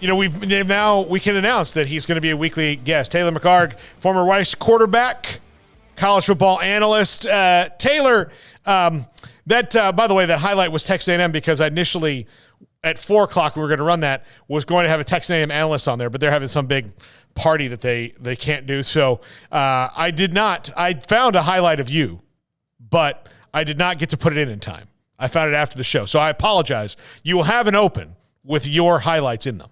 we can announce that he's going to be a weekly guest. Taylor McHargue, former Rice quarterback, college football analyst. Taylor, by the way, that highlight was Texas A&M because I initially at 4 o'clock we were going to run that, was going to have a Texas A&M analyst on there, but they're having some big party that they can't do. So I found a highlight of you, but I did not get to put it in time. I found it after the show. So I apologize. You will have an open with your highlights in them.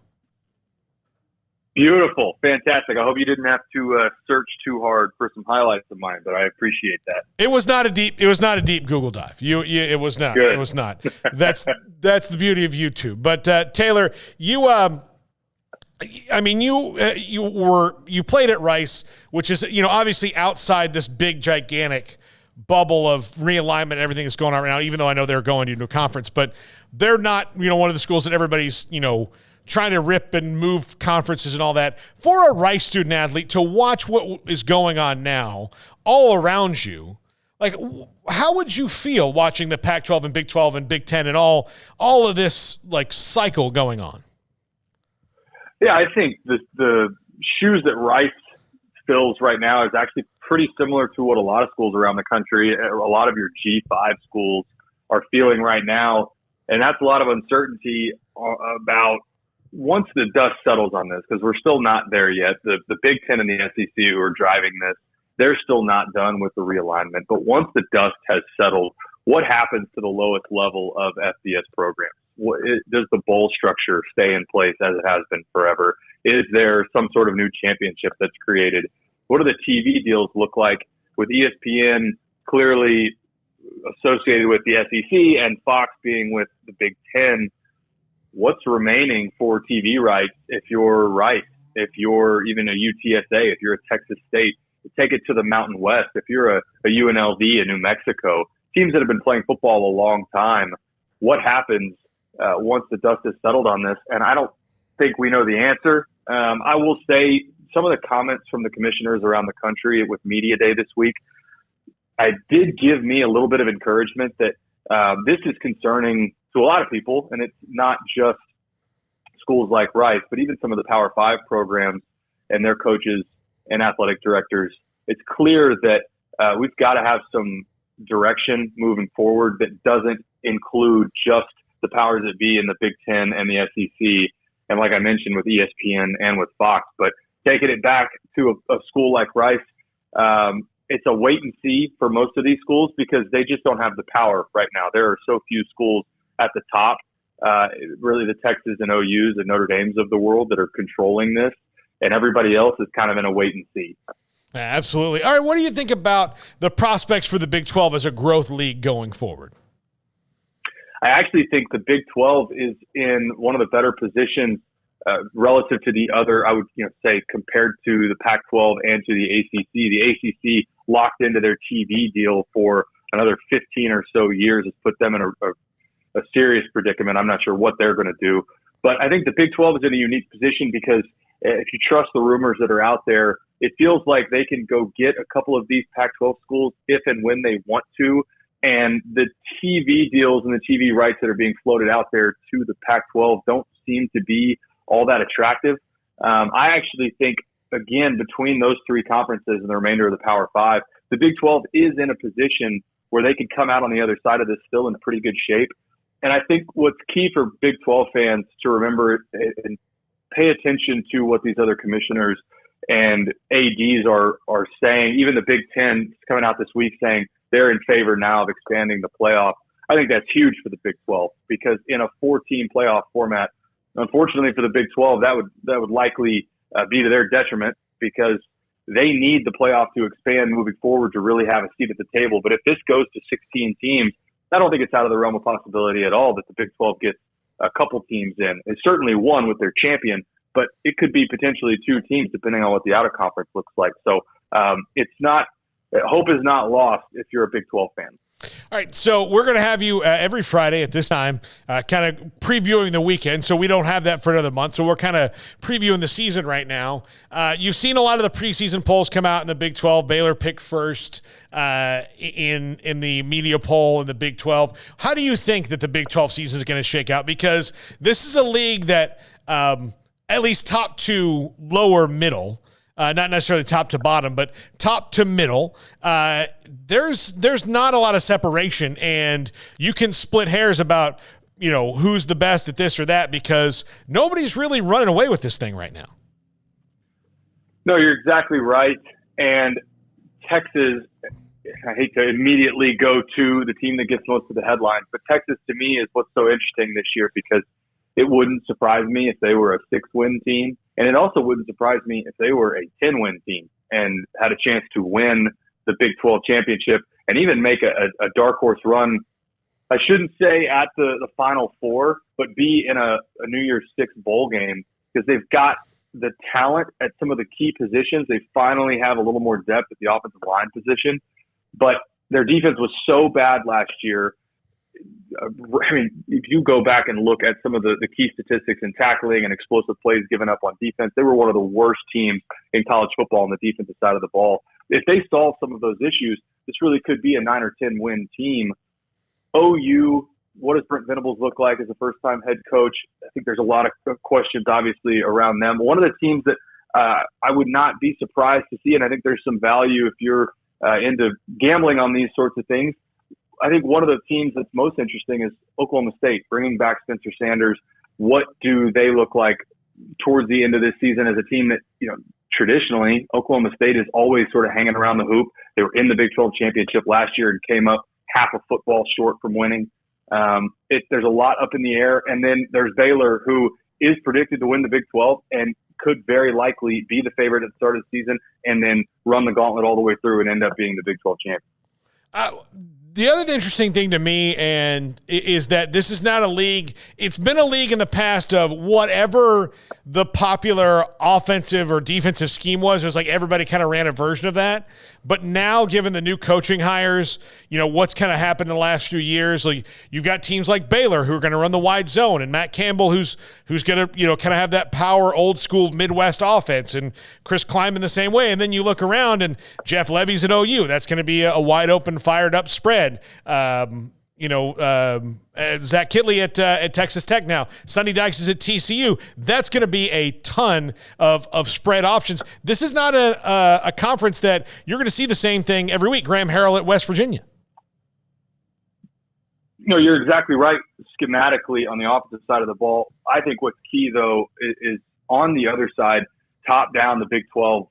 Beautiful. Fantastic. I hope you didn't have to search too hard for some highlights of mine, but I appreciate that. It was not a deep Google dive. It was not. Good. It was not. That's the beauty of YouTube. But Taylor, you played at Rice, which is, obviously outside this big gigantic bubble of realignment and everything that's going on right now, even though I know they're going into a conference, but they're not, one of the schools that everybody's, trying to rip and move conferences and all that. For a Rice student athlete to watch what is going on now all around you, like, how would you feel watching the Pac-12 and Big 12 and Big 10 and all of this like cycle going on? Yeah, I think the shoes that Rice fills right now is actually pretty similar to what a lot of schools around the country, a lot of your G5 schools are feeling right now. And that's a lot of uncertainty about once the dust settles on this, because we're still not there yet. The Big Ten and the SEC who are driving this, they're still not done with the realignment. But once the dust has settled, what happens to the lowest level of FBS programs? Does the bowl structure stay in place as it has been forever? Is there some sort of new championship that's created? What do the TV deals look like with ESPN clearly associated with the SEC and Fox being with the Big Ten? What's remaining for TV rights if you're Rice, if you're even a UTSA, if you're a Texas State? Take it to the Mountain West. If you're a UNLV in New Mexico, teams that have been playing football a long time, what happens once the dust is settled on this? And I don't think we know the answer. I will say some of the comments from the commissioners around the country with Media Day this week, I did give me a little bit of encouragement that this is concerning to a lot of people, and it's not just schools like Rice, but even some of the Power 5 programs and their coaches and athletic directors. It's clear that we've got to have some direction moving forward that doesn't include just the powers that be in the Big Ten and the SEC, and like I mentioned with ESPN and with Fox, but taking it back to a school like Rice, it's a wait and see for most of these schools because they just don't have the power right now. There are so few schools at the top, really the Texas and OUs and Notre Dames of the world that are controlling this, and everybody else is kind of in a wait and see. Absolutely. All right, what do you think about the prospects for the Big 12 as a growth league going forward? I actually think the Big 12 is in one of the better positions relative to the other, I would say, compared to the Pac-12 and to the ACC. The ACC locked into their TV deal for another 15 or so years has put them in a serious predicament. I'm not sure what they're going to do. But I think the Big 12 is in a unique position because if you trust the rumors that are out there, it feels like they can go get a couple of these Pac-12 schools if and when they want to. And the TV deals and the TV rights that are being floated out there to the Pac-12 don't seem to be all that attractive. I actually think, again, between those three conferences and the remainder of the Power 5, the Big 12 is in a position where they could come out on the other side of this still in pretty good shape. And I think what's key for Big 12 fans to remember and pay attention to what these other commissioners and ADs are saying. Even the Big 10 is coming out this week saying they're in favor now of expanding the playoff. I think that's huge for the Big 12 because in a 4-team playoff format, unfortunately for the Big 12, that would likely be to their detriment because they need the playoff to expand moving forward to really have a seat at the table. But if this goes to 16 teams, I don't think it's out of the realm of possibility at all that the Big 12 gets a couple teams in. It's certainly one with their champion, but it could be potentially 2 teams depending on what the out of conference looks like. So hope is not lost if you're a Big 12 fan. All right, so we're going to have you every Friday at this time kind of previewing the weekend, so we don't have that for another month. So we're kind of previewing the season right now. You've seen a lot of the preseason polls come out in the Big 12. Baylor picked first in the media poll in the Big 12. How do you think that the Big 12 season is going to shake out? Because this is a league that at least top to lower middle, not necessarily top to bottom, but top to middle, there's not a lot of separation, and you can split hairs about, who's the best at this or that, because nobody's really running away with this thing right now. No, you're exactly right. And Texas, I hate to immediately go to the team that gets most of the headlines, but Texas to me is what's so interesting this year, because it wouldn't surprise me if they were a 6-win team. And it also wouldn't surprise me if they were a 10-win team and had a chance to win the Big 12 championship and even make a dark horse run. I shouldn't say at the Final Four, but be in a New Year's Six bowl game, because they've got the talent at some of the key positions. They finally have a little more depth at the offensive line position, but their defense was so bad last year. I mean, if you go back and look at some of the key statistics in tackling and explosive plays given up on defense, they were one of the worst teams in college football on the defensive side of the ball. If they solve some of those issues, this really could be a 9 or 10 win team. OU, what does Brent Venables look like as a first-time head coach? I think there's a lot of questions, obviously, around them. One of the teams that I would not be surprised to see, and I think there's some value if you're into gambling on these sorts of things, I think one of the teams that's most interesting is Oklahoma State, bringing back Spencer Sanders. What do they look like towards the end of this season as a team that, traditionally Oklahoma State is always sort of hanging around the hoop? They were in the Big 12 championship last year and came up half a football short from winning. There's a lot up in the air. And then there's Baylor, who is predicted to win the Big 12 and could very likely be the favorite at the start of the season and then run the gauntlet all the way through and end up being the Big 12 champion. The other interesting thing to me is that this is not a league. It's been a league in the past of whatever the popular offensive or defensive scheme was. It was like everybody kind of ran a version of that. But now, given the new coaching hires, what's kind of happened in the last few years, like you've got teams like Baylor who are going to run the wide zone, and Matt Campbell who's going to kind of have that power old school Midwest offense, and Chris Kleiman the same way. And then you look around and Jeff Lebby's at OU. That's going to be a wide open, fired up spread. Zach Kitley at Texas Tech now. Sonny Dykes is at TCU. That's going to be a ton of spread options. This is not a conference that you're going to see the same thing every week. Graham Harrell at West Virginia. No, you're exactly right. Schematically, on the opposite side of the ball, I think what's key, though, is on the other side, top down, the Big 12.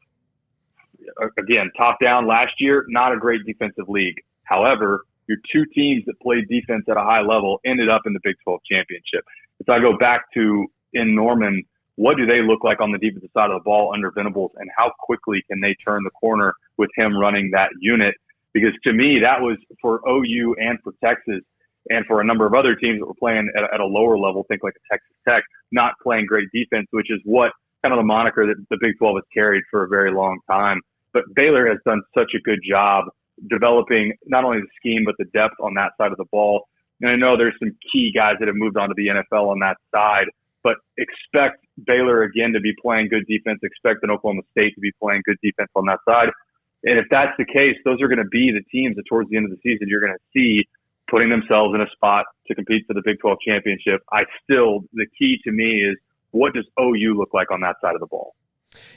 Again, top down last year, not a great defensive league. However, your two teams that played defense at a high level ended up in the Big 12 championship. If I go back to in Norman, what do they look like on the defensive side of the ball under Venables, and how quickly can they turn the corner with him running that unit? Because to me, that was for OU and for Texas and for a number of other teams that were playing at a lower level, think like a Texas Tech, not playing great defense, which is what kind of the moniker that the Big 12 has carried for a very long time. But Baylor has done such a good job developing not only the scheme, but the depth on that side of the ball. And I know there's some key guys that have moved on to the NFL on that side, but expect Baylor again to be playing good defense, expect an Oklahoma State to be playing good defense on that side. And if that's the case, those are going to be the teams that towards the end of the season, you're going to see putting themselves in a spot to compete for the Big 12 championship. The key to me is, what does OU look like on that side of the ball?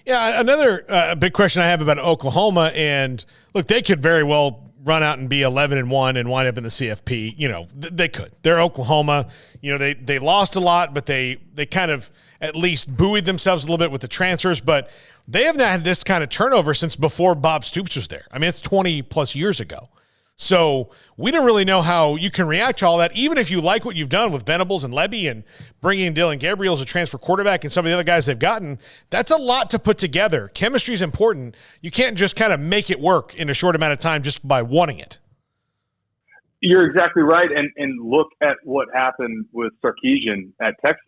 Yeah, another big question I have about Oklahoma, and look, they could very well run out and be 11-1 and wind up in the CFP. They could. They're Oklahoma. They lost a lot, but they kind of at least buoyed themselves a little bit with the transfers. But they have not had this kind of turnover since before Bob Stoops was there. I mean, it's 20 plus years ago. So we don't really know how you can react to all that, even if you like what you've done with Venables and Lebby and bringing in Dylan Gabriel as a transfer quarterback and some of the other guys they've gotten. That's a lot to put together. Chemistry is important. You can't just kind of make it work in a short amount of time just by wanting it. You're exactly right. And look at what happened with Sarkisian at Texas.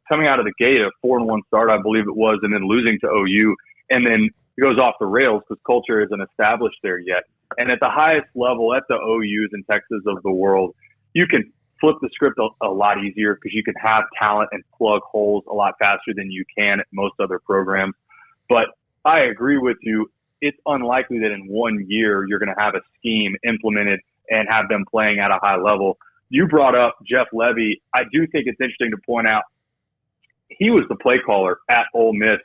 Coming out of the gate, a 4-1 start, I believe it was, and then losing to OU. And then it goes off the rails because culture isn't established there yet. And at the highest level, at the OUs and Texas of the world, you can flip the script a lot easier because you can have talent and plug holes a lot faster than you can at most other programs. But I agree with you. It's unlikely that in 1 year you're going to have a scheme implemented and have them playing at a high level. You brought up Jeff Lebby. I do think it's interesting to point out he was the play caller at Ole Miss.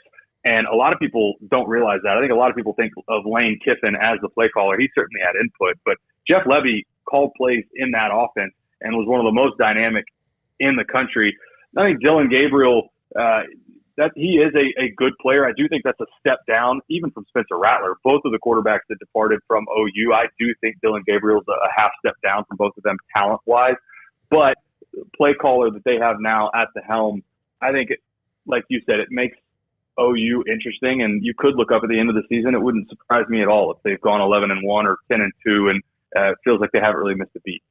And a lot of people don't realize that. I think a lot of people think of Lane Kiffin as the play caller. He certainly had input, but Jeff Levy called plays in that offense and was one of the most dynamic in the country. I think Dylan Gabriel, that he is a good player. I do think that's a step down, even from Spencer Rattler. Both of the quarterbacks that departed from OU, I do think Dylan Gabriel's a half step down from both of them talent-wise. But play caller that they have now at the helm, I think, like you said, it makes OU interesting, and you could look up at the end of the season. It wouldn't surprise me at all if they've gone 11-1 or 10-2, and it feels like they haven't really missed a beat.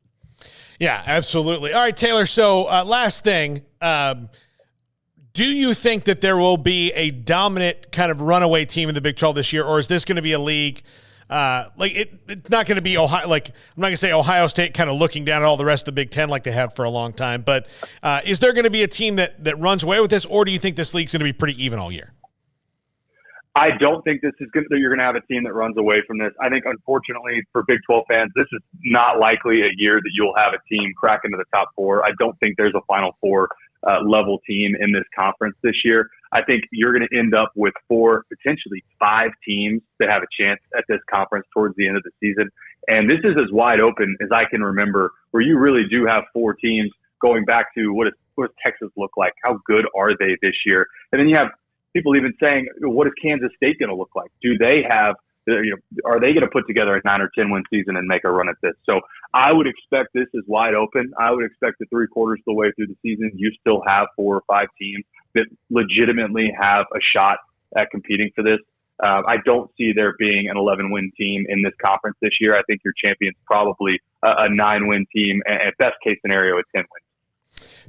Yeah, absolutely. All right, Taylor. So last thing, do you think that there will be a dominant kind of runaway team in the Big 12 this year, or is this going to be a league it's not going to be Ohio? Like, I'm not going to say Ohio State kind of looking down at all the rest of the Big 10 like they have for a long time, but is there going to be a team that runs away with this, or do you think this league's going to be pretty even all year? I don't think this is good. You're going to have a team that runs away from this. I think, unfortunately, for Big 12 fans, this is not likely a year that you'll have a team crack into the top four. I don't think there's a Final Four level team in this conference this year. I think you're going to end up with 4, potentially 5 teams that have a chance at this conference towards the end of the season. And this is as wide open as I can remember, where you really do have 4 teams going back to what does Texas look like? How good are they this year? And then you have people even saying, what is Kansas State going to look like? Do they have, are they going to put together a 9 or 10 win season and make a run at this? So I would expect this is wide open. I would expect that 3/4 of the way through the season, you still have 4 or 5 teams that legitimately have a shot at competing for this. I don't see there being an 11-win team in this conference this year. I think your champion's probably a 9-win team, and at best case scenario, a 10 win.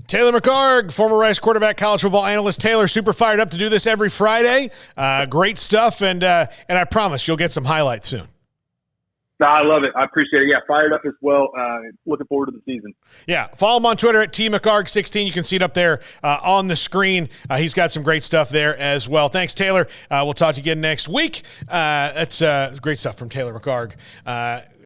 Taylor McHargue, former Rice quarterback, college football analyst. Taylor, super fired up to do this every Friday. Great stuff, and I promise you'll get some highlights soon. No, I love it. I appreciate it. Yeah, fired up as well. Looking forward to the season. Yeah, follow him on Twitter at TMcHargue16. You can see it up there on the screen. He's got some great stuff there as well. Thanks, Taylor. We'll talk to you again next week. That's great stuff from Taylor McHargue.